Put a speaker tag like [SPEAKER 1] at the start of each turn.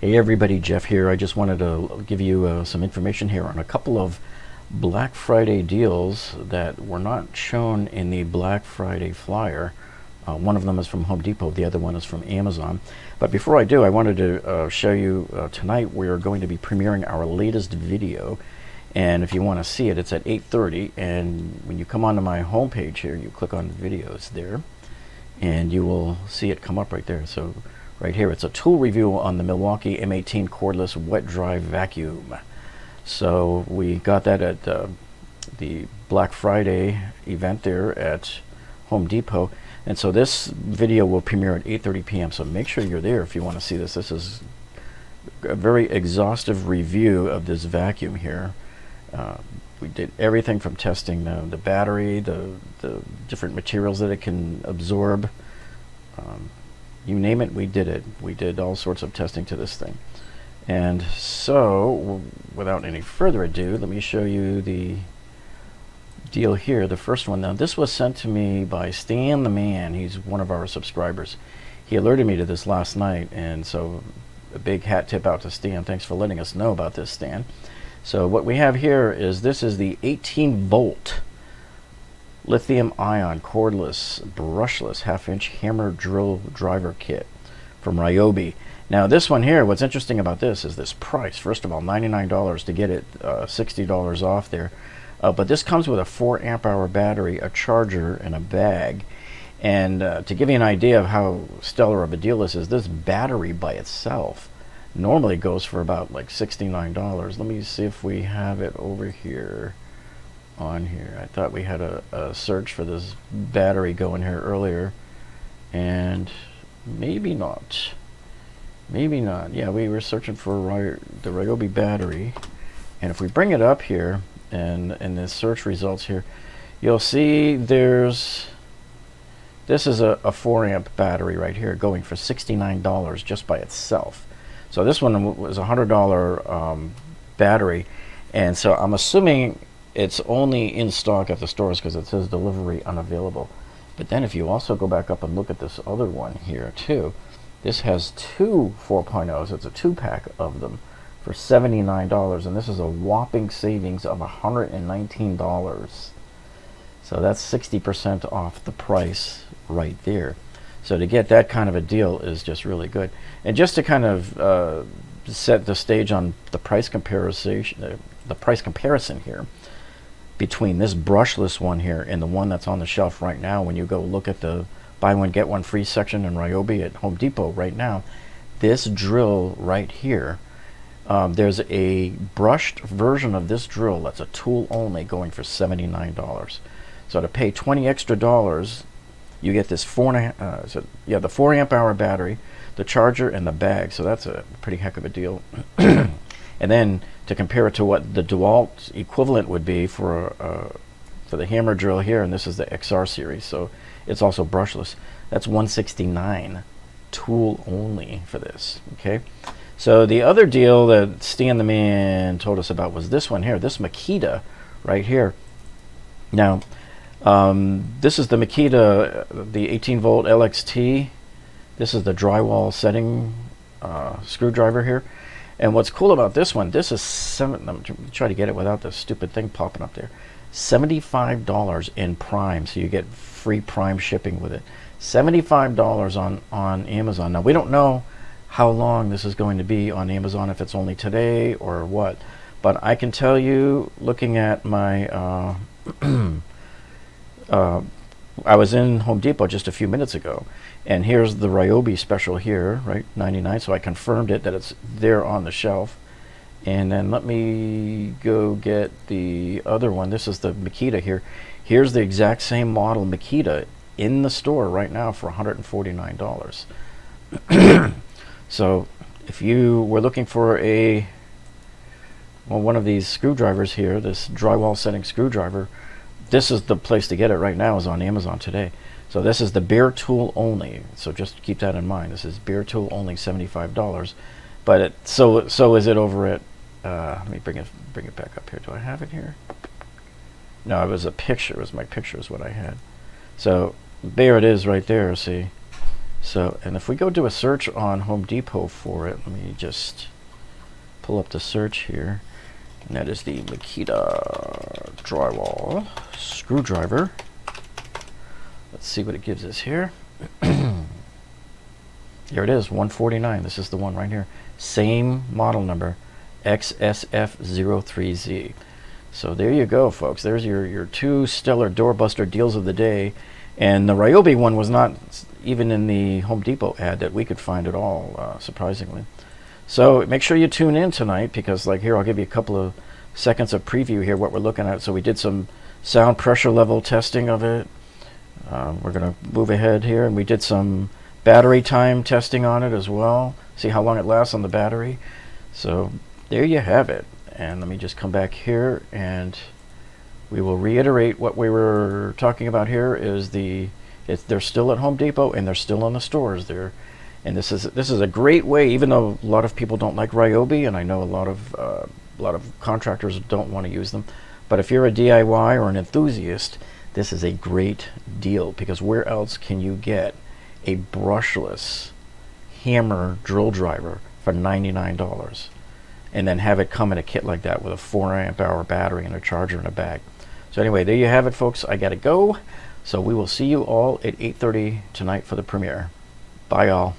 [SPEAKER 1] Hey everybody, Jeff here. I just wanted to give you some information here on a couple of Black Friday deals that were not shown in the Black Friday flyer. One of them is from Home Depot, the other one is from Amazon. But before I do, I wanted to show you tonight we're going to be premiering our latest video. And if you want to see it, it's at 8:30. And when you come onto my homepage here, you click on videos there, and you will see it come up right there. So right here, it's a tool review on the Milwaukee M18 cordless wet dry vacuum. So we got that at the Black Friday event there at Home Depot. And so this video will premiere at 8:30 p.m. So make sure you're there if you want to see this. This is a very exhaustive review of this vacuum here. We did everything from testing the battery, the different materials that it can absorb. You name it, we did it. We did all sorts of testing to this thing. And so, without any further ado, let me show you the deal here. The first one. Now, this was sent to me by Stan the Man. He's one of our subscribers. He alerted me to this last night, and so a big hat tip out to Stan. Thanks for letting us know about this, Stan. So what we have here is this is the 18-volt lithium ion cordless brushless half-inch hammer drill driver kit from Ryobi. Now this one here, what's interesting about this is this price. First of all, $99 to get it, $60 off there. But this comes with a 4 amp hour battery, a charger, and a bag. And to give you an idea of how stellar of a deal this is, this battery by itself normally goes for about like $69. Let me see if we have it over here on here. I thought we had a search for this battery going here earlier, and maybe not. Maybe not. Yeah, we were searching for the Ryobi battery, and if we bring it up here and in the search results here, you'll see this is a 4 amp battery right here going for $69 just by itself. So this one was a $100 battery, and so I'm assuming it's only in stock at the stores because it says delivery unavailable. But then if you also go back up and look at this other one here too, this has two 4.0s. It's a 2-pack of them for $79, and this is a whopping savings of $119. So that's 60% off the price right there. So to get that kind of a deal is just really good. And just to kind of set the stage on the price comparison here between this brushless one here and the one that's on the shelf right now, when you go look at the buy one get one free section in Ryobi at Home Depot right now, this drill right here, there's a brushed version of this drill that's a tool only going for $79. So to pay $20 extra, you get this the 4 amp hour battery, the charger, and the bag. So that's a pretty heck of a deal. And then to compare it to what the DeWalt equivalent would be for the hammer drill here, and this is the XR series, so it's also brushless. That's $169 tool only for this. Okay. So the other deal that Stan the Man told us about was this one here, this Makita right here. Now, this is the Makita, the 18-volt LXT. This is the drywall setting screwdriver here. And what's cool about this one, this is I'm trying to get it without the stupid thing popping up there. $75 in Prime, so you get free Prime shipping with it. $75 on Amazon. Now we don't know how long this is going to be on Amazon, if it's only today or what. But I can tell you, looking at my I was in Home Depot just a few minutes ago, and here's the Ryobi special here, right, 99. So I confirmed it that it's there on the shelf. And then let me go get the other one. This is the Makita here. Here's the exact same model Makita in the store right now for $149. So if you were looking for one of these screwdrivers here, this drywall setting screwdriver, this is the place to get it right now, is on Amazon today. So this is the bare tool only. So just keep that in mind. This is bare tool only, $75. But so is it over at let me bring it back up here. Do I have it here? No, it was a picture. It was my picture is what I had. So there it is right there. See, So, and if we go do a search on Home Depot for it, let me just pull up the search here. And that is the Makita drywall screwdriver. Let's see what it gives us here. Here it is, 149. This is the one right here. Same model number, XSF03Z. So there you go, folks. There's your two stellar doorbuster deals of the day. And the Ryobi one was not even in the Home Depot ad that we could find at all, surprisingly. So make sure you tune in tonight, because like here, I'll give you a couple of seconds of preview here what we're looking at. So we did some sound pressure level testing of it. We're going to move ahead here, and we did some battery time testing on it as well. See how long it lasts on the battery. So there you have it. And let me just come back here, and we will reiterate what we were talking about here. Is they're still at Home Depot, and they're still in the stores there. And this is a great way, even though a lot of people don't like Ryobi, and I know a lot of contractors don't want to use them. But if you're a DIY or an enthusiast, this is a great deal, because where else can you get a brushless hammer drill driver for $99 and then have it come in a kit like that with a 4-amp-hour battery and a charger in a bag? So anyway, there you have it, folks. I gotta go. So we will see you all at 8:30 tonight for the premiere. Bye, y'all.